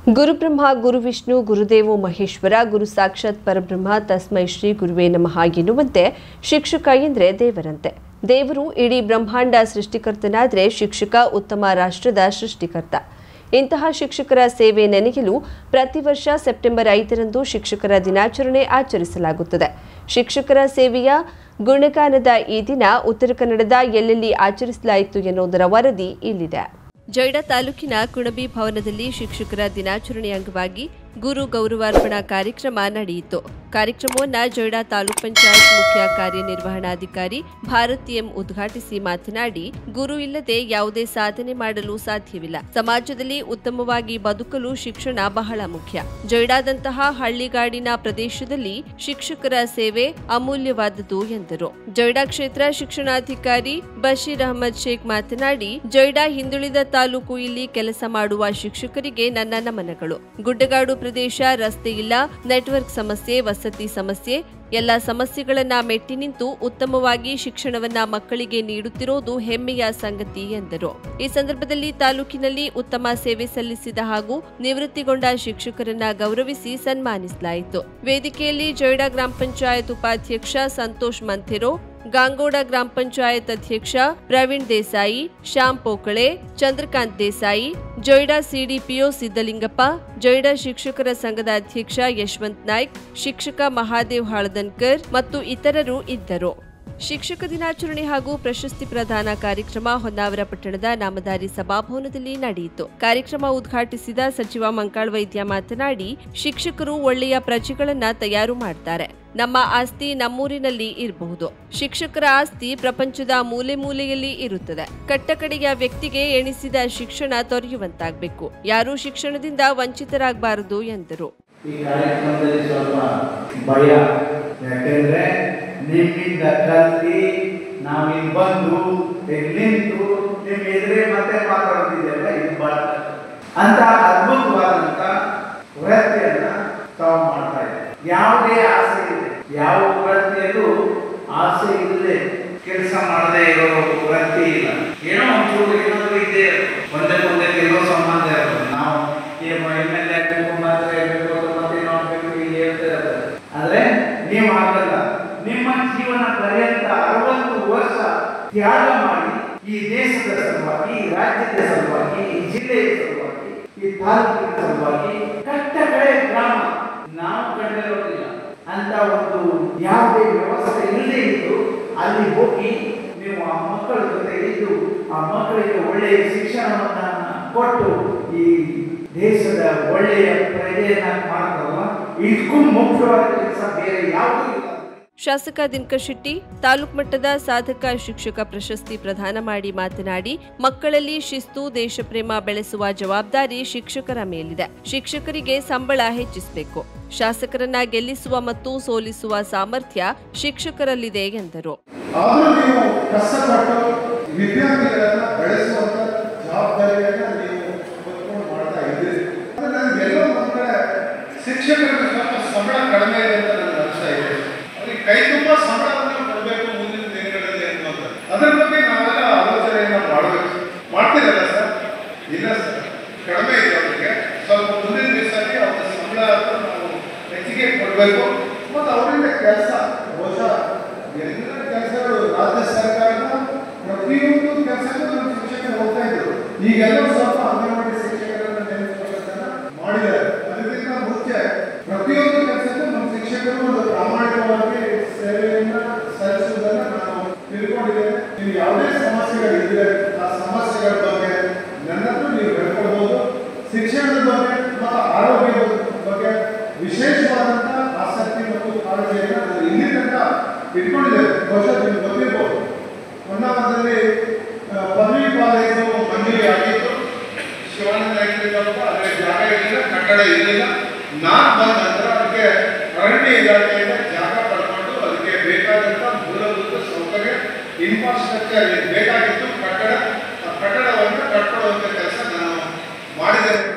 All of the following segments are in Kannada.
ಗುರುಬ್ರಹ್ಮ ಗುರುವಿಷ್ಣು ಗುರುದೇವೋ ಮಹೇಶ್ವರ ಗುರು ಸಾಕ್ಷಾತ್ ಪರಬ್ರಹ್ಮ ತಸ್ಮೈ ಶ್ರೀ ಗುರುವೇ ನಮಃ ಎನ್ನುವಂತೆ ಶಿಕ್ಷಕ ಎಂದರೆ ದೇವರಂತೆ. ದೇವರು ಇಡೀ ಬ್ರಹ್ಮಾಂಡ ಸೃಷ್ಟಿಕರ್ತನಾದರೆ ಶಿಕ್ಷಕ ಉತ್ತಮ ರಾಷ್ಟ್ರದ ಸೃಷ್ಟಿಕರ್ತ. ಇಂತಹ ಶಿಕ್ಷಕರ ಸೇವೆ ನೆನೆಯಲು ಪ್ರತಿ ವರ್ಷ ಸೆಪ್ಟೆಂಬರ್ 5ರಂದು ಶಿಕ್ಷಕರ ದಿನಾಚರಣೆ ಆಚರಿಸಲಾಗುತ್ತದೆ. ಶಿಕ್ಷಕರ ಸೇವೆಯ ಗುಣಗಾನದ ಈ ದಿನ ಉತ್ತರ ಕನ್ನಡದ ಎಲ್ಲೆಲ್ಲಿ ಆಚರಿಸಲಾಯಿತು ಎನ್ನುವುದರ ವರದಿ ಇಲ್ಲಿದೆ. ಜೊಯ್ಡಾ ತಾಲೂಕಿನ ಕುಣಬಿ ಭವನದಲ್ಲಿ ಶಿಕ್ಷಕರ ದಿನಾಚರಣೆ ಅಂಗವಾಗಿ ಗುರು ಗೌರವಾರ್ಪಣಾ ಕಾರ್ಯಕ್ರಮ ನಡೆಯಿತು. ಕಾರ್ಯಕ್ರಮವನ್ನು ಜೊಯ್ಡಾ ತಾಲೂಕ್ ಪಂಚಾಯತ್ ಮುಖ್ಯ ಕಾರ್ಯನಿರ್ವಹಣಾಧಿಕಾರಿ ಭಾರತಿ ಎಂ ಉದ್ಘಾಟಿಸಿ ಮಾತನಾಡಿ, ಗುರು ಇಲ್ಲದೆ ಯಾವುದೇ ಸಾಧನೆ ಮಾಡಲು ಸಾಧ್ಯವಿಲ್ಲ. ಸಮಾಜದಲ್ಲಿ ಉತ್ತಮವಾಗಿ ಬದುಕಲು ಶಿಕ್ಷಣ ಬಹಳ ಮುಖ್ಯ. ಜೊಯ್ಡಾದಂತಹ ಹಳ್ಳಿಗಾಡಿನ ಪ್ರದೇಶದಲ್ಲಿ ಶಿಕ್ಷಕರ ಸೇವೆ ಅಮೂಲ್ಯವಾದದ್ದು ಎಂದರು. ಜೊಯ್ಡಾ ಕ್ಷೇತ್ರ ಶಿಕ್ಷಣಾಧಿಕಾರಿ ಬಶೀರ್ ಅಹಮದ್ ಶೇಖ್ ಮಾತನಾಡಿ, ಜೊಯ್ಡಾ ಹಿಂದುಳಿದ ತಾಲೂಕು, ಇಲ್ಲಿ ಕೆಲಸ ಮಾಡುವ ಶಿಕ್ಷಕರಿಗೆ ನನ್ನ ನಮನಗಳು. ಗುಡ್ಡಗಾಡು ಪ್ರದೇಶ, ರಸ್ತೆ ಇಲ್ಲ, ನೆಟ್ವರ್ಕ್ ಸಮಸ್ಯೆ, ವಸತಿ ಸಮಸ್ಯೆ, ಎಲ್ಲ ಸಮಸ್ಯೆಗಳನ್ನ ಮೆಟ್ಟಿ ನಿಂತು ಉತ್ತಮವಾಗಿ ಶಿಕ್ಷಣವನ್ನ ಮಕ್ಕಳಿಗೆ ನೀಡುತ್ತಿರುವುದು ಹೆಮ್ಮೆಯ ಸಂಗತಿ ಎಂದರು. ಈ ಸಂದರ್ಭದಲ್ಲಿ ತಾಲೂಕಿನಲ್ಲಿ ಉತ್ತಮ ಸೇವೆ ಸಲ್ಲಿಸಿದ ಹಾಗೂ ನಿವೃತ್ತಿಗೊಂಡ ಶಿಕ್ಷಕರನ್ನ ಗೌರವಿಸಿ ಸನ್ಮಾನಿಸಲಾಯಿತು. ವೇದಿಕೆಯಲ್ಲಿ ಜೊಯ್ಡಾ ಗ್ರಾಮ ಪಂಚಾಯತ್ ಉಪಾಧ್ಯಕ್ಷ ಸಂತೋಷ್ ಮಂಥೆರೋ, ಗಾಂಗೋಡ ಗ್ರಾಮ ಪಂಚಾಯತ್ ಅಧ್ಯಕ್ಷ ಪ್ರವೀಣ್ ದೇಸಾಯಿ, ಶ್ಯಾಮ್ ಪೋಕಳೆ, ಚಂದ್ರಕಾಂತ್ ದೇಸಾಯಿ, ಜೊಯ್ಡಾ ಸಿಡಿಪಿಒ ಸಿದ್ದಲಿಂಗಪ್ಪ, ಜೊಯ್ಡಾ ಶಿಕ್ಷಕರ ಸಂಘದ ಅಧ್ಯಕ್ಷ ಯಶವಂತ್ ನಾಯ್ಕ್, ಶಿಕ್ಷಕ ಮಹಾದೇವ್ ಹಾಳದನ್ಕರ್ ಮತ್ತು ಇತರರು ಇದ್ದರು. ಶಿಕ್ಷಕ ದಿನಾಚರಣೆ ಹಾಗೂ ಪ್ರಶಸ್ತಿ ಪ್ರದಾನ ಕಾರ್ಯಕ್ರಮ ಹೊನ್ನಾವರ ಪಟ್ಟಣದ ನಾಮಧಾರಿ ಸಭಾಭವನದಲ್ಲಿ ನಡೆಯಿತು. ಕಾರ್ಯಕ್ರಮ ಉದ್ಘಾಟಿಸಿದ ಸಚಿವ ಮಂಕಾಳ್ ವೈದ್ಯ ಮಾತನಾಡಿ, ಶಿಕ್ಷಕರು ಒಳ್ಳೆಯ ಪ್ರಜೆಗಳನ್ನ ತಯಾರು ಮಾಡ್ತಾರೆ. ನಮ್ಮ ಆಸ್ತಿ ನಮ್ಮೂರಿನಲ್ಲಿ ಇರಬಹುದು. ಶಿಕ್ಷಕರ ಆಸ್ತಿ ಪ್ರಪಂಚದ ಮೂಲೆ ಮೂಲೆಯಲ್ಲಿ ಇರುತ್ತದೆ. ಕಟ್ಟಕಡೆಯ ವ್ಯಕ್ತಿಗೆ ಎಣಿಸಿದ ಶಿಕ್ಷಣ ದೊರೆಯುವಂತಾಗಬೇಕು. ಯಾರೂ ಶಿಕ್ಷಣದಿಂದ ವಂಚಿತರಾಗಬಾರದು ಎಂದರು. ನಿಮ್ಮಿಂದ ಕಲ್ತಿ ನಾವಿಲ್ಲಿ ಬಂದು ನಿಂತು ನಿಮ್ಮ ಎದುರೇ ಮತ್ತೆ ಮಾತಾಡ್ತಿದ್ದೆಲ್ಲ ಇದು ಬಹಳ ಅಂತ ಅದ್ಭುತವಾದಂತ ವೃತ್ತಿಯನ್ನ ತಾವು ಮಾಡ್ತಾ ಇದ್ದಾರೆ. ಯಾವುದೇ ಆಸೆ ಇದೆ, ಯಾವ ವೃತ್ತಿಯಲ್ಲೂ ಆಸೆ ಇಲ್ಲದೆ ಕೆಲಸ ಮಾಡದೇ ಇರೋ ವೃತ್ತಿ ಇಲ್ಲ. ಏನೋ ಒಂಚೂರು ಏನಾದ್ರು ಇದೆ, ಒಂದಕ್ಕೊಂದೇ ಕೆಲವು ಸಂಬಂಧ ಇರೋದು. ನಾವು MLA ಮಾತ್ರ ಇರಬೇಕು ಮತ್ತೆ ನೋಡ್ಬೇಕು ಇಲ್ಲಿ ಹೇಳ್ತಾರೆ. ಆದ್ರೆ ನೀವು ಆಗಲ್ಲ. ನಿಮ್ಮ ಜೀವನ ಪರ್ಯಂತ 60 ವರ್ಷ ತ್ಯಾಗ ಮಾಡಿ ಈ ದೇಶದ ಸಲುವಾಗಿ, ಈ ರಾಜ್ಯದ ಸಲುವಾಗಿ, ಈ ಜಿಲ್ಲೆಯ ಸಲುವಾಗಿ, ಈ ತಾಲೂಕಿನ ಸಲುವಾಗಿ, ಕಟ್ಟ ಕಡೆ ಗ್ರಾಮ ನಾವು ಕಂಡಿರೋದಿಲ್ಲ ಅಂತ ಒಂದು ಯಾವುದೇ ವ್ಯವಸ್ಥೆ ಇಲ್ಲದೆ ಇದ್ದು ಅಲ್ಲಿ ಹೋಗಿ ನೀವು ಆ ಮಕ್ಕಳ ಜೊತೆ ಇದ್ದು ಆ ಮಕ್ಕಳಿಗೆ ಒಳ್ಳೆಯ ಶಿಕ್ಷಣವನ್ನ ಕೊಟ್ಟು ಈ ದೇಶದ ಒಳ್ಳೆಯ ಪ್ರಜೆಯನ್ನ ಮಾಡ್ತಾರಲ್ಲ, ಇದಕ್ಕೂ ಮುಖ್ಯವಾದ ಕೆಲಸ ಬೇರೆ ಯಾವುದೂ ಇಲ್ಲ. ಶಾಸಕ ದಿನಕರ್ ಶೆಟ್ಟಿ ತಾಲೂಕು ಮಟ್ಟದ ಸಾಧಕ ಶಿಕ್ಷಕ ಪ್ರಶಸ್ತಿ ಪ್ರದಾನ ಮಾಡಿ ಮಾತನಾಡಿ, ಮಕ್ಕಳಲ್ಲಿ ಶಿಸ್ತು, ದೇಶಪ್ರೇಮ ಬೆಳೆಸುವ ಜವಾಬ್ದಾರಿ ಶಿಕ್ಷಕರ ಮೇಲಿದೆ. ಶಿಕ್ಷಕರಿಗೆ ಸಂಬಳ ಹೆಚ್ಚಿಸಬೇಕು. ಶಾಸಕರನ್ನ ಗೆಲ್ಲಿಸುವ ಮತ್ತು ಸೋಲಿಸುವ ಸಾಮರ್ಥ್ಯ ಶಿಕ್ಷಕರಲ್ಲಿದೆ ಎಂದರು. ಸಂಬಳ ಕಡಿಮೆ ಇದೆ ಅಂತ ನನಗೆ ಅನಿಸ್ತಾ ಇದೆ. ಕೈ ತುಂಬಾ ಸಂಬಳವನ್ನು ಕೊಡಬೇಕು ಮುಂದಿನ ದಿನಗಳಲ್ಲಿ ಅನ್ನುವಂಥ ಅದರ ಬಗ್ಗೆ ನಾವೆಲ್ಲ ಆಲೋಚನೆಯನ್ನ ಮಾಡಬೇಕು. ಮಾಡ್ತಿರಲ್ಲ ಸರ್? ಇಲ್ಲ ಸರ್, ಕಡಿಮೆ ಇದೆ. ಅವರಿಗೆ ಸ್ವಲ್ಪ ಮುಂದಿನ ದಿವಸಕ್ಕೆ ಅವರ ಸಂಬಳ ನಾವು ಹೆಚ್ಚಿಗೆ ಕೊಡಬೇಕು ಮತ್ತು ಅವರಿಂದ ಕೆಲಸ ಬಹುಶಃ ಎಲ್ಲ ಕೆಲಸಗಳು ರಾಜ್ಯ ಸರ್ಕಾರದ ಪ್ರತಿಯೊಂದು ಕೆಲಸಕ್ಕೂ ನಮ್ಮ ಶಿಕ್ಷಕರು ಹೋಗ್ತಾ ಇದ್ರು. ಈಗೆಲ್ಲ ಸ್ವಲ್ಪ ಅಂಗನವಾಡಿ ಶಿಕ್ಷಕರನ್ನ ನೇಮಿಸಿಕೊಳ್ಳೋದನ್ನ ಮಾಡಿದ್ದಾರೆ. ಅದಕ್ಕಿಂತ ಮುಂಚೆ ಪ್ರತಿಯೊಂದು ಕೆಲಸಕ್ಕೂ ನಮ್ಮ ಶಿಕ್ಷಕರು ಒಂದು ಪ್ರಾಮಾಣಿಕವಾಗಿ ಸೇವೆಯನ್ನ ಸಲ್ಲಿಸುವುದನ್ನು ನಾವು ತಿಳ್ಕೊಂಡಿದ್ದೇವೆ. ನೀವು ಯಾವುದೇ ಸಮಸ್ಯೆಗಳಿದ್ರೆ ಆ ಸಮಸ್ಯೆಗಳ ಬಗ್ಗೆ ನನ್ನನ್ನು ನೀವು ಹೇಳ್ಕೊಳ್ಬಹುದು. ಶಿಕ್ಷಣದ ಬಗ್ಗೆ ಮತ್ತು ಆರೋಗ್ಯದ ಬಗ್ಗೆ ವಿಶೇಷವಾದಂತಹ ಆಸಕ್ತಿ ಮತ್ತು ಕಾಳಜಿಯನ್ನು ನಾನು ಇಲ್ಲಿ ತನಕ ಇಟ್ಕೊಂಡಿದ್ದೇವೆ. ಬಹುಶಃ ನೀವು ಗೊತ್ತಿರ್ಬೋದು, ಹೊನ್ನಾವರದಲ್ಲಿ ಪದವಿ ಕಾಲೇಜು ಮಂಜೂರಿ ಆಗಿತ್ತು. ಶಿವಾನಂದ ಅದಕ್ಕೆ ಜಾಗ ಇರಲಿಲ್ಲ, ಕಟ್ಟಡ ಇರಲಿಲ್ಲ. ನಾನು ಬಂದ ನಂತರ ಅದಕ್ಕೆ ಅರಣ್ಯ ಇಲಾಖೆಯಿಂದ ಜಾಗ ಪಡ್ಕೊಂಡು ಅದಕ್ಕೆ ಬೇಕಾದಂಥ ಮೂಲಭೂತ ಸೌಕರ್ಯ, ಇನ್ಫ್ರಾಸ್ಟ್ರಕ್ಚರ್ ಬೇಕಾಗಿತ್ತು. ಕಟ್ಟಡವನ್ನು ಕಟ್ಕೊಳ್ಳುವಂಥ ಕೆಲಸ ನಾನು ಮಾಡಿದ್ದೇನೆ.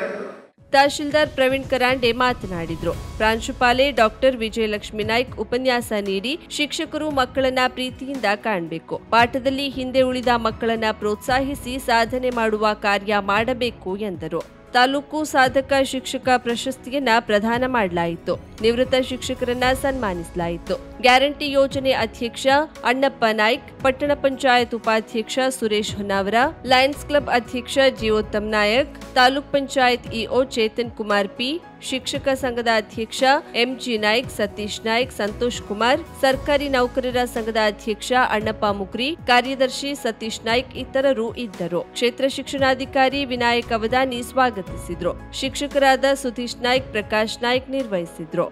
ತಹಶೀಲ್ದಾರ್ ಪ್ರವೀಣ್ ಕರಾಂಡೆ ಮಾತನಾಡಿದರು. ಪ್ರಾಂಶುಪಾಲೆ ಡಾಕ್ಟರ್ ವಿಜಯಲಕ್ಷ್ಮಿ ನಾಯ್ಕ್ ಉಪನ್ಯಾಸ ನೀಡಿ, ಶಿಕ್ಷಕರು ಮಕ್ಕಳನ್ನ ಪ್ರೀತಿಯಿಂದ ಕಾಣಬೇಕು. ಪಾಠದಲ್ಲಿ ಹಿಂದೆ ಉಳಿದ ಮಕ್ಕಳನ್ನ ಪ್ರೋತ್ಸಾಹಿಸಿ ಸಾಧನೆ ಮಾಡುವ ಕಾರ್ಯ ಮಾಡಬೇಕು ಎಂದರು. ತಾಲೂಕು ಸಾಧಕ ಶಿಕ್ಷಕ ಪ್ರಶಸ್ತಿಯನ್ನ ಪ್ರದಾನ ಮಾಡಲಾಯಿತು. ನಿವೃತ್ತ ಶಿಕ್ಷಕರನ್ನ ಸನ್ಮಾನಿಸಲಾಯಿತು. ಗ್ಯಾರಂಟಿ ಯೋಜನೆ ಅಧ್ಯಕ್ಷ ಅಣ್ಣಪ್ಪ ನಾಯ್ಕ್, ಪಟ್ಟಣ ಪಂಚಾಯತ್ ಉಪಾಧ್ಯಕ್ಷ ಸುರೇಶ್ ಹೊನ್ನಾವರ, ಲಯನ್ಸ್ ಕ್ಲಬ್ ಅಧ್ಯಕ್ಷ ಜಿಯೋತ್ತಮ್ ನಾಯಕ್, ತಾಲೂಕ್ ಪಂಚಾಯತ್ ಇಒ ಚೇತನ್ ಕುಮಾರ್ ಪಿ, ಶಿಕ್ಷಕ ಸಂಘದ ಅಧ್ಯಕ್ಷ ಎಂಜಿ ನಾಯ್ಕ್, ಸತೀಶ್ ನಾಯ್ಕ್, ಸಂತೋಷ್ ಕುಮಾರ್, ಸರ್ಕಾರಿ ನೌಕರರ ಸಂಘದ ಅಧ್ಯಕ್ಷ ಅಣ್ಣಪ್ಪ ಮುಕ್ರಿ, ಕಾರ್ಯದರ್ಶಿ ಸತೀಶ್ ನಾಯ್ಕ್ ಇತರರು ಇದ್ದರು. ಕ್ಷೇತ್ರ ಶಿಕ್ಷಣಾಧಿಕಾರಿ ವಿನಾಯಕ್ ಅವಧಾನಿ ಸ್ವಾಗತಿಸಿದ್ರು. ಶಿಕ್ಷಕರಾದ ಸುಧೀಶ್ ನಾಯ್ಕ್, ಪ್ರಕಾಶ್ ನಾಯ್ಕ್ ನಿರ್ವಹಿಸಿದ್ರು.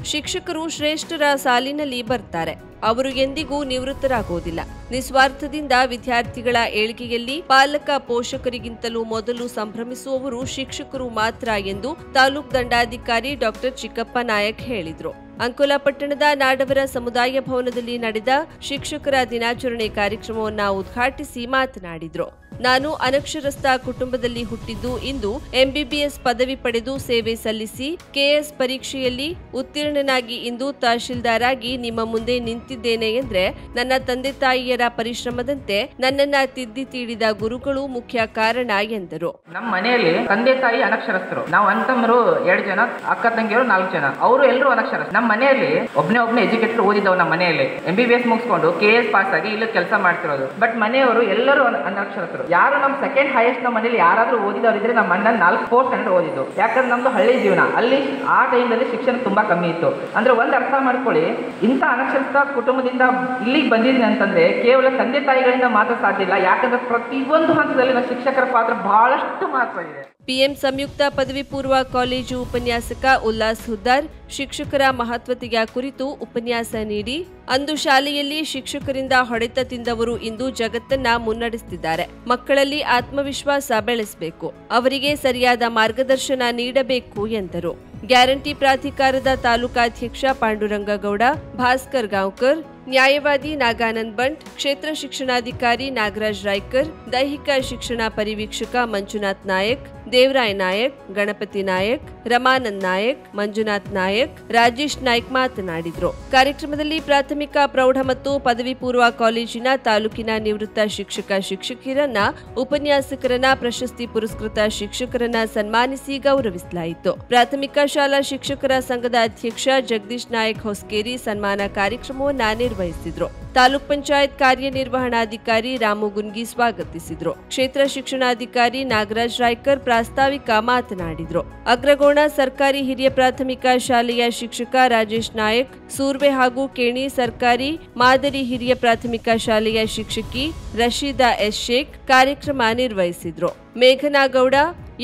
ಶಿಕ್ಷಕರು ಶ್ರೇಷ್ಠರ ಸಾಲಿನಲ್ಲಿ ಬರ್ತಾರೆ. ಅವರು ಎಂದಿಗೂ ನಿವೃತ್ತರಾಗುವುದಿಲ್ಲ. ನಿಸ್ವಾರ್ಥದಿಂದ ವಿದ್ಯಾರ್ಥಿಗಳ ಏಳಿಗೆಯಲ್ಲಿ ಪಾಲಕ ಪೋಷಕರಿಗಿಂತಲೂ ಮೊದಲು ಸಂಭ್ರಮಿಸುವವರು ಶಿಕ್ಷಕರು ಮಾತ್ರ ಎಂದು ತಾಲೂಕು ದಂಡಾಧಿಕಾರಿ ಡಾಕ್ಟರ್ ಚಿಕ್ಕಪ್ಪ ನಾಯಕ್ ಹೇಳಿದರು. ಅಂಕೋಲಾ ಪಟ್ಟಣದ ನಾಡವರ ಸಮುದಾಯ ಭವನದಲ್ಲಿ ನಡೆದ ಶಿಕ್ಷಕರ ದಿನಾಚರಣೆ ಕಾರ್ಯಕ್ರಮವನ್ನು ಉದ್ಘಾಟಿಸಿ ಮಾತನಾಡಿದರು. ನಾನು ಅನಕ್ಷರಸ್ಥ ಕುಟುಂಬದಲ್ಲಿ ಹುಟ್ಟಿದ್ದು ಇಂದು ಎಂಬಿಬಿಎಸ್ ಪದವಿ ಪಡೆದು ಸೇವೆ ಸಲ್ಲಿಸಿ ಕೆಎಸ್ ಪರೀಕ್ಷೆಯಲ್ಲಿ ಉತ್ತೀರ್ಣನಾಗಿ ಇಂದು ತಹಶೀಲ್ದಾರ್ ಆಗಿ ನಿಮ್ಮ ಮುಂದೆ ನಿಂತಿದ್ದೇನೆ ಎಂದ್ರೆ ನನ್ನ ತಂದೆ ತಾಯಿಯರ ಪರಿಶ್ರಮದಂತೆ ನನ್ನನ್ನ ತಿದ್ದಿ ತೀಡಿದ ಗುರುಗಳು ಮುಖ್ಯ ಕಾರಣ ಎಂದರು. ನಮ್ಮ ಮನೆಯಲ್ಲಿ ತಂದೆ ತಾಯಿ ಅನಕ್ಷರಸ್ಥರು. ನಾವು ಅಣ್ಣತಮ್ಮರು 2 ಜನ, ಅಕ್ಕ ತಂಗಿಯರು 4 ಜನ. ಅವರು ಎಲ್ಲರೂ ಅನಕ್ಷರಸ್ಥರು. ನಮ್ಮ ಮನೆಯಲ್ಲಿ ಒಬ್ಬನೇ ಎಜುಕೇಟೆಡ್ ಓದಿದವು. ನಮ್ಮ ಮನೆಯಲ್ಲಿ ಎಂಬಿಬಿಎಸ್ ಮುಗಿಸ್ಕೊಂಡು ಕೆಎಸ್ ಪಾಸ್ ಆಗಿ ಇಲ್ಲಿ ಕೆಲಸ ಮಾಡ್ತಿರೋದು. ಬಟ್ ಮನೆಯವರು ಎಲ್ಲರೂ ಅನಕ್ಷರಸ್ಥರು. ಯಾರು ನಮ್ಮ ಸೆಕೆಂಡ್ ಹೈಯೆಸ್ಟ್ ನಮ್ಮ ಮನೇಲಿ ಯಾರಾದ್ರೂ ಓದಿದವರಿದ್ರೆ ನಮ್ಮ ಅಣ್ಣ 4 ಸ್ಟ್ಯಾಂಡರ್ಡ್ ಓದಿದ್ದು. ಯಾಕಂದ್ರೆ ನಮ್ದು ಹಳ್ಳಿ ಜೀವನ. ಅಲ್ಲಿ ಆ ಟೈಮಲ್ಲಿ ಶಿಕ್ಷಣ ತುಂಬಾ ಕಮ್ಮಿ ಇತ್ತು. ಅಂದ್ರೆ ಒಂದು ಅರ್ಥ ಮಾಡ್ಕೊಳ್ಳಿ, ಇಂಥ ಅನಕ್ಷರಸ್ಥ ಕುಟುಂಬದಿಂದ ಇಲ್ಲಿಗೆ ಬಂದಿದ್ದೀನಿ ಅಂತಂದ್ರೆ ಕೇವಲ ತಂದೆ ತಾಯಿಗಳಿಂದ ಮಾತ್ರ ಸಾಧ್ಯ ಇಲ್ಲ. ಯಾಕಂದ್ರೆ ಪ್ರತಿಯೊಂದು ಹಂತದಲ್ಲಿ ನಮ್ಮ ಶಿಕ್ಷಕರ ಪಾತ್ರ ಬಹಳಷ್ಟು ಮಹತ್ವ ಇದೆ. ಪಿಎಂ ಸಂಯುಕ್ತ ಪದವಿ ಪೂರ್ವ ಕಾಲೇಜು ಉಪನ್ಯಾಸಕ ಉಲ್ಲಾಸ್ ಹುದ್ದಾರ್ ಶಿಕ್ಷಕರ ಮಹತ್ವತೆಯ ಕುರಿತು ಉಪನ್ಯಾಸ ನೀಡಿ, ಅಂದು ಶಾಲೆಯಲ್ಲಿ ಶಿಕ್ಷಕರಿಂದ ಹೊಡೆತ ತಿಂದವರು ಇಂದು ಜಗತ್ತನ್ನ ಮುನ್ನಡೆಸುತ್ತಿದ್ದಾರೆ. ಮಕ್ಕಳಲ್ಲಿ ಆತ್ಮವಿಶ್ವಾಸ ಬೆಳೆಸಬೇಕು, ಅವರಿಗೆ ಸರಿಯಾದ ಮಾರ್ಗದರ್ಶನ ನೀಡಬೇಕು ಎಂದರು. ಗ್ಯಾರಂಟಿ ಪ್ರಾಧಿಕಾರದ ತಾಲೂಕಾಧ್ಯಕ್ಷ ಪಾಂಡುರಂಗಗೌಡ, ಭಾಸ್ಕರ್ ಗಾಂವ್ಕರ್, ನ್ಯಾಯವಾದಿ ನಾಗಾನಂದ್ ಬಂಟ್, ಕ್ಷೇತ್ರ ಶಿಕ್ಷಣಾಧಿಕಾರಿ ನಾಗರಾಜ್ ರಾಯ್ಕರ್, ದೈಹಿಕ ಶಿಕ್ಷಣ ಪರಿವೀಕ್ಷಕ ಮಂಜುನಾಥ್ ನಾಯಕ್, ದೇವರಾಯ್ ನಾಯಕ್, ಗಣಪತಿ ನಾಯಕ್, ರಮಾನಂದ್ ನಾಯಕ್, ಮಂಜುನಾಥ್ ನಾಯಕ್, ರಾಜೇಶ್ ನಾಯ್ಕ್ ಮಾತನಾಡಿದರು. ಕಾರ್ಯಕ್ರಮದಲ್ಲಿ ಪ್ರಾಥಮಿಕ ಪ್ರೌಢ ಮತ್ತು ಪದವಿ ಪೂರ್ವ ಕಾಲೇಜಿನ ತಾಲೂಕಿನ ನಿವೃತ್ತ ಶಿಕ್ಷಕ ಶಿಕ್ಷಕಿಯರನ್ನ, ಉಪನ್ಯಾಸಕರನ್ನ, ಪ್ರಶಸ್ತಿ ಪುರಸ್ಕೃತ ಶಿಕ್ಷಕರನ್ನ ಸನ್ಮಾನಿಸಿ ಗೌರವಿಸಲಾಯಿತು. ಪ್ರಾಥಮಿಕ ಶಾಲಾ ಶಿಕ್ಷಕರ ಸಂಘದ ಅಧ್ಯಕ್ಷ ಜಗದೀಶ್ ನಾಯಕ್ ಹೊಸ್ಕೇರಿ ಸನ್ಮಾನ ಕಾರ್ಯಕ್ರಮವನ್ನು ನಿರ್ವಹಿಸಿದ್ರು. ತಾಲೂಕ್ ಪಂಚಾಯತ್ ಕಾರ್ಯನಿರ್ವಹಣಾಧಿಕಾರಿ ರಾಮು ಗುನ್ಗಿ ಸ್ವಾಗತಿಸಿದ್ರು. ಕ್ಷೇತ್ರ ಶಿಕ್ಷಣಾಧಿಕಾರಿ ನಾಗರಾಜ್ ರಾಯ್ಕರ್ ಪ್ರಾಸ್ತಾವಿಕ ಮಾತನಾಡಿದ್ರು. ಅಗ್ರಗೋಣ ಸರ್ಕಾರಿ ಹಿರಿಯ ಪ್ರಾಥಮಿಕ ಶಾಲೆಯ ಶಿಕ್ಷಕ ರಾಜೇಶ್ ನಾಯಕ್, ಸೂರ್ವೆ ಹಾಗೂ ಕೇಣಿ ಸರ್ಕಾರಿ ಮಾದರಿ ಹಿರಿಯ ಪ್ರಾಥಮಿಕ ಶಾಲೆಯ ಶಿಕ್ಷಕಿ ರಶೀದಾ ಎಸ್ ಶೇಖ್ ಕಾರ್ಯಕ್ರಮ ನಿರ್ವಹಿಸಿದ್ರು. ಮೇಘನಾಗೌಡ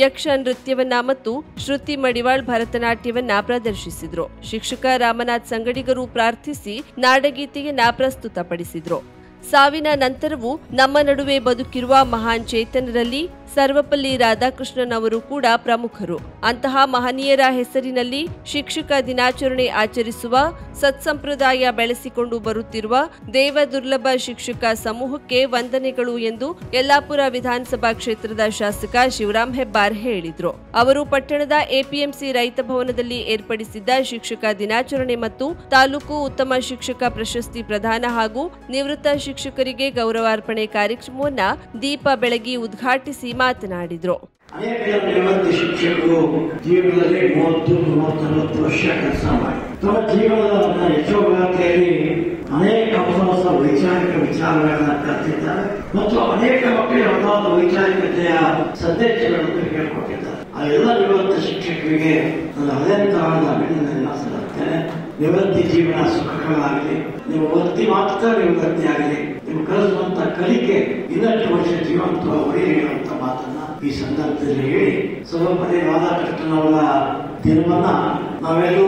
ಯಕ್ಷ ನೃತ್ಯವನ್ನ ಮತ್ತು ಶ್ರುತಿ ಮಡಿವಾಳ್ ಭರತನಾಟ್ಯವನ್ನ ಪ್ರದರ್ಶಿಸಿದ್ರು. ಶಿಕ್ಷಕ ರಾಮನಾಥ್ ಸಂಗಡಿಗರು ಪ್ರಾರ್ಥಿಸಿ ನಾಡಗೀತೆಯನ್ನ ಪ್ರಸ್ತುತಪಡಿಸಿದ್ರು. ಸಾವಿನ ನಂತರವೂ ನಮ್ಮ ನಡುವೆ ಬದುಕಿರುವ ಮಹಾನ್ ಚೇತನರಲ್ಲಿ ಸರ್ವಪಲ್ಲಿ ರಾಧಾಕೃಷ್ಣನ್ ಅವರು ಕೂಡ ಪ್ರಮುಖರು. ಅಂತಹ ಮಹನೀಯರ ಹೆಸರಿನಲ್ಲಿ ಶಿಕ್ಷಕ ದಿನಾಚರಣೆ ಆಚರಿಸುವ ಸತ್ಸಂಪ್ರದಾಯ ಬೆಳೆಸಿಕೊಂಡು ಬರುತ್ತಿರುವ ದೇವ ದುರ್ಲಭ ಶಿಕ್ಷಕ ಸಮೂಹಕ್ಕೆ ವಂದನೆಗಳು ಎಂದು ಯಲ್ಲಾಪುರ ವಿಧಾನಸಭಾ ಕ್ಷೇತ್ರದ ಶಾಸಕ ಶಿವರಾಮ್ ಹೆಬ್ಬಾರ್ ಹೇಳಿದರು. ಅವರು ಪಟ್ಟಣದ ಎಪಿಎಂಸಿ ರೈತ ಭವನದಲ್ಲಿ ಏರ್ಪಡಿಸಿದ್ದ ಶಿಕ್ಷಕ ದಿನಾಚರಣೆ ಮತ್ತು ತಾಲೂಕು ಉತ್ತಮ ಶಿಕ್ಷಕ ಪ್ರಶಸ್ತಿ ಪ್ರದಾನ ಹಾಗೂ ನಿವೃತ್ತ ಶಿಕ್ಷಕರಿಗೆ ಗೌರವಾರ್ಪಣೆ ಕಾರ್ಯಕ್ರಮವನ್ನು ದೀಪ ಬೆಳಗಿ ಉದ್ಘಾಟಿಸಿ ಮಾತನಾಡಿದರು. ಅನೇಕ ನಿವೃತ್ತ ಶಿಕ್ಷಕರು ಜೀವನದಲ್ಲಿ 30-40 ವರ್ಷ ಕೆಲಸ ಮಾಡಿ ತಮ್ಮ ಜೀವನದ ಯಶೋಗಾಥೆಯಲ್ಲಿ ಅನೇಕ ಹೊಸ ವೈಚಾರಿಕ ವಿಚಾರಗಳನ್ನ ಕಲಿತಿದ್ದಾರೆ ಮತ್ತು ಅನೇಕ ಮಕ್ಕಳಿಗೆ ಹೊಸ ವೈಚಾರಿಕತೆಯ ಸಂದೇಶಗಳನ್ನು ಹೇಳಿಕೊಟ್ಟಿದ್ದಾರೆ. ಆ ಎಲ್ಲ ನಿವೃತ್ತ ಶಿಕ್ಷಕರಿಗೆ ನನ್ನ ಹೃದಯಂತರವಾದ ಅಭಿನಂದನೆ ಸಲ್ಲಿಸುತ್ತೇನೆ. ನಿವೃತ್ತಿ ಜೀವನ ಸುಖಕರವಾಗಲಿ, ನೀವು ವೃತ್ತಿ ಮಾತ್ರ ನಿವೃತ್ತಿ ಆಗಲಿ, ನೀವು ಕಲಿಸುವಂತ ಕಲಿಕೆ ಇನ್ನಷ್ಟು ವರ್ಷ ಜೀವಂತ ಉಳಿಯುವಂತ ಮಾತನ್ನ ಈ ಸಂದರ್ಭದಲ್ಲಿ ಹೇಳಿ, ಸರ್ವಪಲ್ಲಿ ರಾಧಾಕೃಷ್ಣನ್ ಅವರ ದಿನವನ್ನ ನಾವೆಲ್ಲರೂ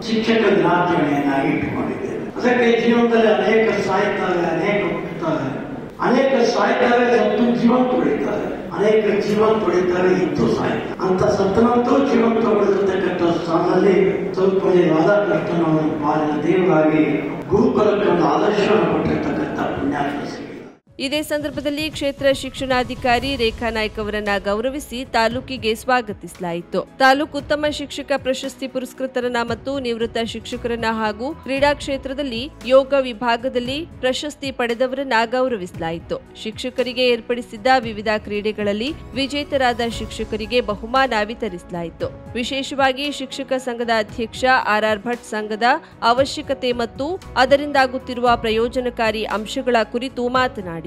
ಶಿಕ್ಷಕ ದಿನಾಚರಣೆಯನ್ನಾಗಿ ಇಟ್ಟುಕೊಂಡಿದ್ದೇವೆ. ಅದಕ್ಕೆ ಜೀವನದಲ್ಲಿ ಅನೇಕ ಸಾಯ್ತಾರೆ, ಅನೇಕ ಹುಟ್ಟುತ್ತಾರೆ, ಅನೇಕ ಸಾಯ್ತಾರೆ, ಸತ್ತು ಜೀವಂತ ಉಳಿತಾರೆ, ಅನೇಕ ಜೀವಂತ ಉಳಿತಾರೆ, ಇದ್ದು ಸಾಯ್ತಾರೆ. ಅಂತ ಸತ್ತನಂತೂ ಜೀವಂತ ಉಳಿದಿರ್ತಕ್ಕಂಥ ಸ್ಥಾನದಲ್ಲಿ ಸರ್ವಪಲ್ಲಿ ರಾಧಾಕೃಷ್ಣನ್ ಅವರ ಪಾಲಿನ ದೇವರಾಗಿ ಗುರುಕುಲಕ್ಕೆ ಒಂದು ಆದರ್ಶವನ್ನು ಕೊಟ್ಟಿರ್ತಕ್ಕಂಥ ಪುಣ್ಯಾತ್ಮ. ಇದೇ ಸಂದರ್ಭದಲ್ಲಿ ಕ್ಷೇತ್ರ ಶಿಕ್ಷಣಾಧಿಕಾರಿ ರೇಖಾ ನಾಯ್ಕ್ ಅವರನ್ನ ಗೌರವಿಸಿ ತಾಲೂಕಿಗೆ ಸ್ವಾಗತಿಸಲಾಯಿತು. ತಾಲೂಕು ಉತ್ತಮ ಶಿಕ್ಷಕ ಪ್ರಶಸ್ತಿ ಪುರಸ್ಕೃತರನ್ನ ಮತ್ತು ನಿವೃತ್ತ ಶಿಕ್ಷಕರನ್ನ ಹಾಗೂ ಕ್ರೀಡಾ ಕ್ಷೇತ್ರದಲ್ಲಿ ಯೋಗ ವಿಭಾಗದಲ್ಲಿ ಪ್ರಶಸ್ತಿ ಪಡೆದವರನ್ನ ಗೌರವಿಸಲಾಯಿತು. ಶಿಕ್ಷಕರಿಗೆ ಏರ್ಪಡಿಸಿದ್ದ ವಿವಿಧ ಕ್ರೀಡೆಗಳಲ್ಲಿ ವಿಜೇತರಾದ ಶಿಕ್ಷಕರಿಗೆ ಬಹುಮಾನ ವಿತರಿಸಲಾಯಿತು. ವಿಶೇಷವಾಗಿ ಶಿಕ್ಷಕ ಸಂಘದ ಅಧ್ಯಕ್ಷ ಆರ್ ಭಟ್ ಸಂಘದ ಅವಶ್ಯಕತೆ ಮತ್ತು ಅದರಿಂದಾಗುತ್ತಿರುವ ಪ್ರಯೋಜನಕಾರಿ ಅಂಶಗಳ ಕುರಿತು ಮಾತನಾಡಿದರು.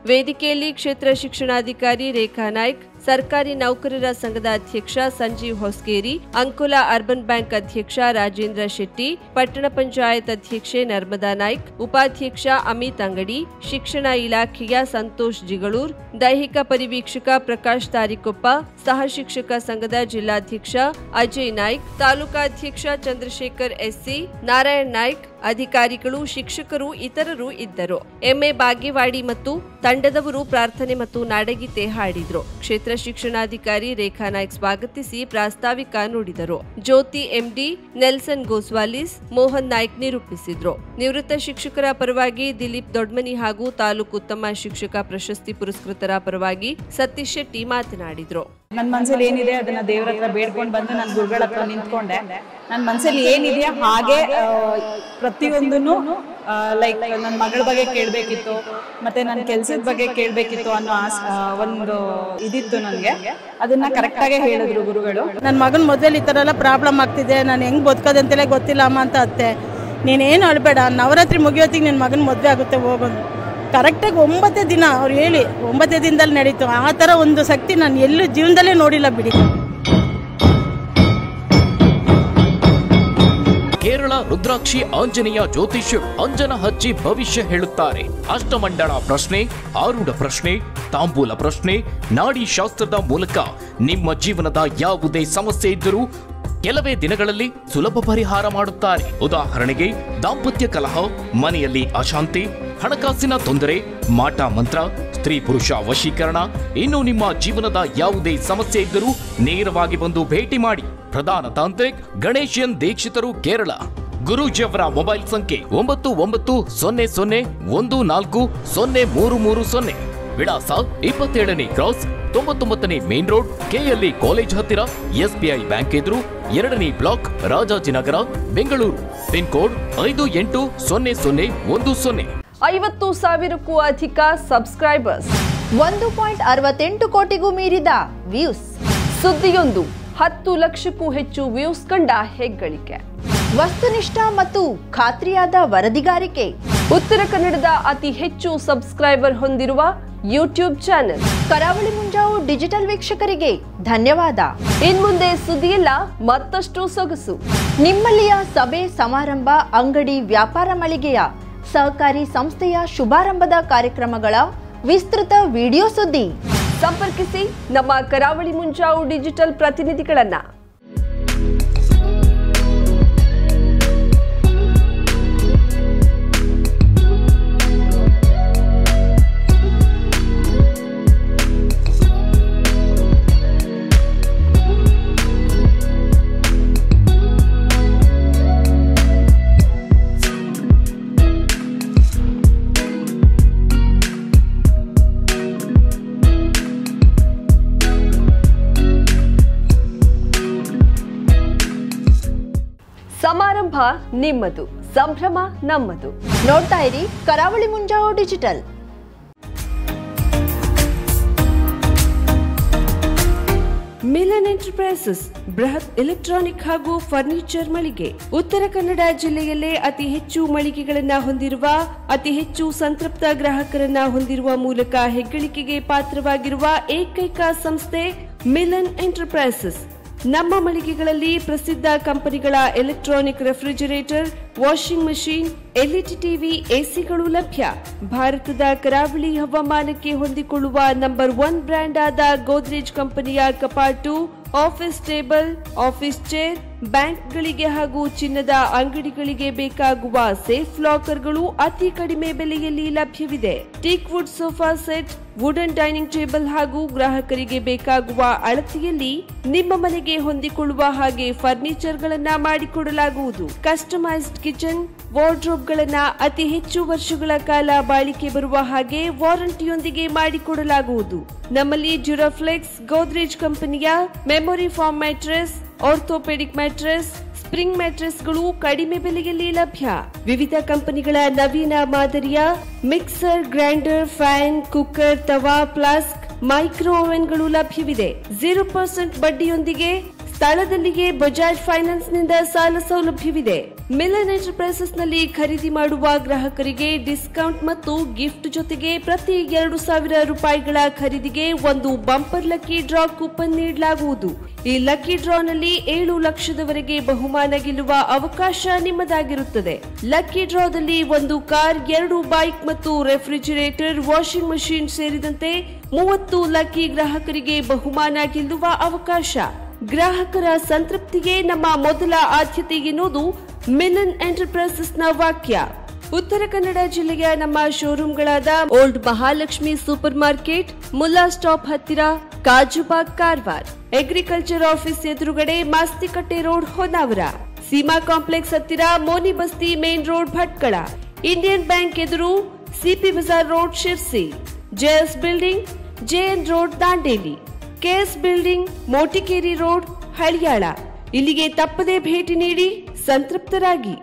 ವೇದಿಕೆಯಲ್ಲಿ ಕ್ಷೇತ್ರ ಶಿಕ್ಷಣಾಧಿಕಾರಿ ರೇಖಾ ನಾಯ್ಕ್, ಸರ್ಕಾರಿ ನೌಕರರ ಸಂಘದ ಅಧ್ಯಕ್ಷ ಸಂಜೀವ್ ಹೊಸ್ಕೇರಿ, ಅಂಕೋಲಾ ಅರ್ಬನ್ ಬ್ಯಾಂಕ್ ಅಧ್ಯಕ್ಷ ರಾಜೇಂದ್ರ ಶೆಟ್ಟಿ, ಪಟ್ಟಣ ಪಂಚಾಯತ್ ಅಧ್ಯಕ್ಷೆ ನರ್ಮದಾ ನಾಯ್ಕ್, ಉಪಾಧ್ಯಕ್ಷ ಅಮಿತ್ ಅಂಗಡಿ, ಶಿಕ್ಷಣ ಇಲಾಖೆಯ ಸಂತೋಷ್ ಜಿಗಳೂರ್, ದೈಹಿಕ ಪರಿವೀಕ್ಷಕ ಪ್ರಕಾಶ್ ತಾರಿಕೊಪ್ಪ, ಸಹ ಶಿಕ್ಷಕ ಸಂಘದ ಜಿಲ್ಲಾಧ್ಯಕ್ಷ ಅಜಯ್ ನಾಯ್ಕ್, ತಾಲೂಕಾಧ್ಯಕ್ಷ ಚಂದ್ರಶೇಖರ್ ಎಸ್ಸಿ, ನಾರಾಯಣ್ ನಾಯ್ಕ್, ಅಧಿಕಾರಿಗಳು, ಶಿಕ್ಷಕರು ಇತರರು ಇದ್ದರು. ಎಂಎ ಬಾಗೇವಾಡಿ ಮತ್ತು ತಂಡದವರು ಪ್ರಾರ್ಥನೆ ಮತ್ತು ನಾಡಗೀತೆ ಹಾಡಿದರು. ಕ್ಷೇತ್ರ ಶಿಕ್ಷಣಾಧಿಕಾರಿ ರೇಖಾ ನಾಯ್ಕ್ ಸ್ವಾಗತಿಸಿ ಪ್ರಾಸ್ತಾವಿಕ ನುಡಿದರು. ಜ್ಯೋತಿ ಎಂಡಿ, ನೆಲ್ಸನ್ ಗೋಸ್ವಾಲಿಸ್, ಮೋಹನ್ ನಾಯ್ಕ್ ನಿರೂಪಿಸಿದ್ರು. ನಿವೃತ್ತ ಶಿಕ್ಷಕರ ಪರವಾಗಿ ದಿಲೀಪ್ ದೊಡ್ಮನಿ ಹಾಗೂ ತಾಲೂಕು ಉತ್ತಮ ಶಿಕ್ಷಕ ಪ್ರಶಸ್ತಿ ಪುರಸ್ಕೃತರ ಪರವಾಗಿ ಸತೀಶ್ ಶೆಟ್ಟಿ ಮಾತನಾಡಿದ್ರು. ನನ್ನ ಮನಸ್ಸಲ್ಲಿ ಏನಿದೆ ಅದನ್ನ ದೇವರ ಹತ್ರ ಬೇಡ್ಕೊಂಡು ಬಂದು ನಾನು ಗುರುಗಳ ಹತ್ರ ನಿಂತ್ಕೊಂಡೆ. ನನ್ನ ಮನಸ್ಸಲ್ಲಿ ಏನಿದೆಯಾ ಹಾಗೆ ಪ್ರತಿಯೊಂದನ್ನು ಲೈಕ್ ನನ್ನ ಮಗಳ ಬಗ್ಗೆ ಕೇಳಬೇಕಿತ್ತು, ಮತ್ತೆ ನನ್ನ ಕೆಲಸದ ಬಗ್ಗೆ ಕೇಳಬೇಕಿತ್ತು ಅನ್ನೋ ಒಂದು ಇದಿತ್ತು ನನಗೆ. ಅದನ್ನ ಕರೆಕ್ಟಾಗೆ ಹೇಳಿದ್ರು ಗುರುಗಳು. ನನ್ನ ಮಗನ ಮದುವೆಲಿ ಈ ಥರ ಎಲ್ಲ ಪ್ರಾಬ್ಲಮ್ ಆಗ್ತಿದೆ, ನಾನು ಹೆಂಗೆ ಬದುಕೋದಂತೆಲ್ಲ ಗೊತ್ತಿಲ್ಲ ಅಮ್ಮ ಅಂತ ಅತ್ತೆ. ನೀನೇನು ಅಳ್ಬೇಡ, ನವರಾತ್ರಿ ಮುಗಿಯೋತ್ತಿಗೆ ನಿನ್ನ ಮಗನ ಮದುವೆ ಆಗುತ್ತೆ ಹೋಗೋದು. ಕರೆಕ್ಟಾಗಿ 9 ದಿನ ಅವ್ರು ಹೇಳಿ 9 ದಿನದಲ್ಲಿ ನಡೀತು. ಆ ಥರ ಒಂದು ಶಕ್ತಿ ನಾನು ಎಲ್ಲೂ ಜೀವನದಲ್ಲೇ ನೋಡಿಲ್ಲ ಬಿಡಿ. ಕೇರಳ ರುದ್ರಾಕ್ಷಿ ಆಂಜನೇಯ ಜ್ಯೋತಿಷ್ಯರು ಅಂಜನ ಹಚ್ಚಿ ಭವಿಷ್ಯ ಹೇಳುತ್ತಾರೆ. ಅಷ್ಟಮಂಡಳ ಪ್ರಶ್ನೆ, ಆರೂಢ ಪ್ರಶ್ನೆ, ತಾಂಬೂಲ ಪ್ರಶ್ನೆ, ನಾಡಿ ಶಾಸ್ತ್ರದ ಮೂಲಕ ನಿಮ್ಮ ಜೀವನದ ಯಾವುದೇ ಸಮಸ್ಯೆ ಇದ್ದರೂ ಕೆಲವೇ ದಿನಗಳಲ್ಲಿ ಸುಲಭ ಪರಿಹಾರ ಮಾಡುತ್ತಾರೆ. ಉದಾಹರಣೆಗೆ ದಾಂಪತ್ಯ ಕಲಹ, ಮನೆಯಲ್ಲಿ ಅಶಾಂತಿ, ಹಣಕಾಸಿನ ತೊಂದರೆ, ಮಾಟ ಮಂತ್ರ, ಸ್ತ್ರೀ ಪುರುಷ ವಶೀಕರಣ, ಇನ್ನು ನಿಮ್ಮ ಜೀವನದ ಯಾವುದೇ ಸಮಸ್ಯೆ ಇದ್ದರೂ ನೇರವಾಗಿ ಬಂದು ಭೇಟಿ ಮಾಡಿ. ಪ್ರಧಾನ ತಾಂತ್ರಿಕ್ ಗಣೇಶನ್ ದೀಕ್ಷಿತರು, ಕೇರಳ. ಗುರೂಜಿಯವರ ಮೊಬೈಲ್ ಸಂಖ್ಯೆ 9901400330. ವಿಳಾಸ 27ನೇ ಕ್ರಾಸ್, 99ನೇ ಮೇನ್ ರೋಡ್, ಕೆಎಲ್ಇ ಕಾಲೇಜ್ ಹತ್ತಿರ, ಎಸ್ಬಿಐ ಬ್ಯಾಂಕ್ ಎದುರು, 2ನೇ block, Rajajinagar, Bengaluru. Pin code 580010. 50,000ಕ್ಕೂ ಅಧಿಕ ಸಬ್ಸ್ಕ್ರೈಬರ್ಸ್, 1.68 ಕೋಟಿಗೂ ಮೀರಿದ ವ್ಯೂಸ್. ಸುದ್ದಿಯೊಂದು 10 ಲಕ್ಷಕ್ಕೂ ಹೆಚ್ಚು ವ್ಯೂಸ್ ಕಂಡ ಹೆಗ್ಗಳಿಕೆ. ವಸ್ತುನಿಷ್ಠ ಮತ್ತು ಖಾತ್ರಿಯಾದ ವರದಿಗಾರಿಕೆ. ಉತ್ತರ ಕನ್ನಡದ ಅತಿ ಹೆಚ್ಚು ಸಬ್ಸ್ಕ್ರೈಬರ್ ಹೊಂದಿರುವ ಯೂಟ್ಯೂಬ್ ಚಾನೆಲ್ ಕರಾವಳಿ ಮುಂಜಾವು ಡಿಜಿಟಲ್ ವೀಕ್ಷಕರಿಗೆ ಧನ್ಯವಾದ. ಇನ್ಮುಂದೆ ಸುದ್ದಿಯಲ್ಲ ಮತ್ತಷ್ಟು ಸೊಗಸು. ನಿಮ್ಮಲ್ಲಿಯ ಸಭೆ ಸಮಾರಂಭ, ಅಂಗಡಿ ವ್ಯಾಪಾರ ಮಳಿಗೆಯ ಸಹಕಾರಿ ಸಂಸ್ಥೆಯ ಶುಭಾರಂಭದ ಕಾರ್ಯಕ್ರಮಗಳ ವಿಸ್ತೃತ ವಿಡಿಯೋ ಸುದ್ದಿ. ಸಂಪರ್ಕಿಸಿ ನಮ್ಮ ಕರಾವಳಿ ಮುಂಜಾವು ಡಿಜಿಟಲ್ ಪ್ರತಿನಿಧಿಗಳನ್ನ. ಸಮಾರಂಭ ನಿಮ್ಮದು, ಸಂಭ್ರಮ ನಮ್ಮದು. ನೋಡ್ತಾ ಇರಿ ಕರಾವಳಿ ಮುಂಜಾವು ಡಿಜಿಟಲ್. ಮಿಲನ್ ಎಂಟರ್ಪ್ರೈಸಸ್ ಬೃಹತ್ ಎಲೆಕ್ಟ್ರಾನಿಕ್ ಹಾಗೂ ಫರ್ನಿಚರ್ ಮಳಿಗೆ. ಉತ್ತರ ಕನ್ನಡ ಜಿಲ್ಲೆಯಲ್ಲೇ ಅತಿ ಹೆಚ್ಚು ಮಳಿಗೆಗಳನ್ನ ಹೊಂದಿರುವ, ಅತಿ ಹೆಚ್ಚು ಸಂತೃಪ್ತ ಗ್ರಾಹಕರನ್ನ ಹೊಂದಿರುವ ಮೂಲಕ ಹೆಗ್ಗಳಿಕೆಗೆ ಪಾತ್ರವಾಗಿರುವ ಏಕೈಕ ಸಂಸ್ಥೆ ಮಿಲನ್ ಎಂಟರ್ಪ್ರೈಸಸ್. ನಮ್ಮ ಮಳಿಗೆಗಳಲ್ಲಿ ಪ್ರಸಿದ್ಧ ಕಂಪನಿಗಳ electronic refrigerator, washing machine, LED TV, ಎಸಿಗಳು ಲಭ್ಯ. ಭಾರತದ ಕರಾವಳಿ ಹವಾಮಾನಕ್ಕೆ ಹೊಂದಿಕೊಳ್ಳುವ ನಂಬರ್ 1 ಬ್ರ್ಯಾಂಡ್ ಆದ ಗೋದ್ರೇಜ್ ಕಂಪನಿಯ ಕಪಾಟು, ಆಫೀಸ್ ಟೇಬಲ್, ಆಫೀಸ್ ಚೇರ್, ಬ್ಯಾಂಕ್ಗಳಿಗೆ ಹಾಗೂ ಚಿನ್ನದ ಅಂಗಡಿಗಳಿಗೆ ಬೇಕಾಗುವ ಸೇಫ್ ಲಾಕರ್ಗಳು ಅತಿ ಕಡಿಮೆ ಬೆಲೆಯಲ್ಲಿ ಲಭ್ಯವಿದೆ. Teak wood sofa set, wooden dining table ಹಾಗೂ ಗ್ರಾಹಕರಿಗೆ ಬೇಕಾಗುವ ಅಳತೆಯಲ್ಲಿ ನಿಮ್ಮ ಮನೆಗೆ ಹೊಂದಿಕೊಳ್ಳುವ ಹಾಗೆ ಫರ್ನಿಚರ್ಗಳನ್ನ ಮಾಡಿಕೊಡಲಾಗುವುದು. ಕಸ್ಟಮೈಸ್ಡ್ ಕಿಚನ್ ವಾರ್ಡ್ರೋಬ್ಗಳನ್ನ ಅತಿ ಹೆಚ್ಚು ವರ್ಷಗಳ ಕಾಲ ಬಾಳಿಕೆ ಬರುವ ಹಾಗೆ ವಾರಂಟಿಯೊಂದಿಗೆ ಮಾಡಿಕೊಡಲಾಗುವುದು. ನಮ್ಮಲ್ಲಿ ಡ್ಯೂರಾಫ್ಲೆಕ್ಸ್, ಗೋದ್ರೇಜ್ ಕಂಪನಿಯ memory foam mattress, orthopaedic mattress, spring ಮ್ಯಾಟ್ರೆಸ್ಗಳು ಕಡಿಮೆ ಬೆಲೆಯಲ್ಲಿ ಲಭ್ಯ. ವಿವಿಧ ಕಂಪನಿಗಳ ನವೀನ ಮಾದರಿಯ mixer, grinder, fan, cooker, tawa, flask, micro ಓವೆನ್ಗಳು ಲಭ್ಯವಿದೆ. 0% ಬಡ್ಡಿಯೊಂದಿಗೆ ಸ್ಥಳದಲ್ಲಿಯೇ ಬಜಾಜ್ ಫೈನಾನ್ಸ್ ನಿಂದ ಸಾಲ ಸೌಲಭ್ಯವಿದೆ. ಮಿಲನ್ ಎಂಟರ್ಪ್ರೈಸಸ್ ನಲ್ಲಿ ಖರೀದಿ ಮಾಡುವ ಗ್ರಾಹಕರಿಗೆ ಡಿಸ್ಕೌಂಟ್ ಮತ್ತು ಗಿಫ್ಟ್ ಜೊತೆಗೆ ಪ್ರತಿ 2,000 ರೂಪಾಯಿಗಳ ಖರೀದಿಗೆ ಒಂದು ಬಂಪರ್ ಲಕ್ಕಿ ಡ್ರಾ ಕೂಪನ್ ನೀಡಲಾಗುವುದು. ಈ ಲಕ್ಕಿ ಡ್ರಾನಲ್ಲಿ 7 ಲಕ್ಷದವರೆಗೆ ಬಹುಮಾನ ಗೆಲ್ಲುವ ಅವಕಾಶ ನಿಮ್ಮದಾಗಿರುತ್ತದೆ. ಲಕ್ಕಿ ಡ್ರಾದಲ್ಲಿ 1 ಕಾರ್, 2 ಬೈಕ್ ಮತ್ತು ರೆಫ್ರಿಜಿರೇಟರ್, ವಾಷಿಂಗ್ ಮಷೀನ್ ಸೇರಿದಂತೆ 30 ಲಕ್ಕಿ ಗ್ರಾಹಕರಿಗೆ ಬಹುಮಾನ ಗೆಲ್ಲುವ ಅವಕಾಶ. ಗ್ರಾಹಕರ ಸಂತೃಪ್ತಿಗೆ ನಮ್ಮ ಮೊದಲ ಆದ್ಯತೆ ಎನ್ನುವುದು ಮಿಲನ್ ಎಂಟರ್ಪ್ರೈಸಸ್ನ ವಾಕ್ಯ. ಉತ್ತರ ಕನ್ನಡ ಜಿಲ್ಲೆಯ ನಮ್ಮ ಶೋರೂಮ್ಗಳಾದ old Mahalakshmi super market, Mulla stop ಹತ್ತಿರ, ಕಾಜುಬಾಗ್, ಕಾರವಾರ, ಅಗ್ರಿಕಲ್ಚರ್ ಆಫೀಸ್ ಎದುರುಗಡೆ, ಮಾಸ್ತಿಕಟ್ಟೆ ರೋಡ್, ಹೊನ್ನಾವರ, ಸೀಮಾ ಕಾಂಪ್ಲೆಕ್ಸ್ ಹತ್ತಿರ, Moni Basti main road, Bhatkal, Indian bank ಎದುರು, CP bazaar road, Sirsi, JS building, JN road, Dandeli, KS building, Motikeri road, Haliyal. ಇಲ್ಲಿಗೆ ತಪ್ಪದೇ ಭೇಟಿ ನೀಡಿ ಸಂತೃಪ್ತರಾಗಿ.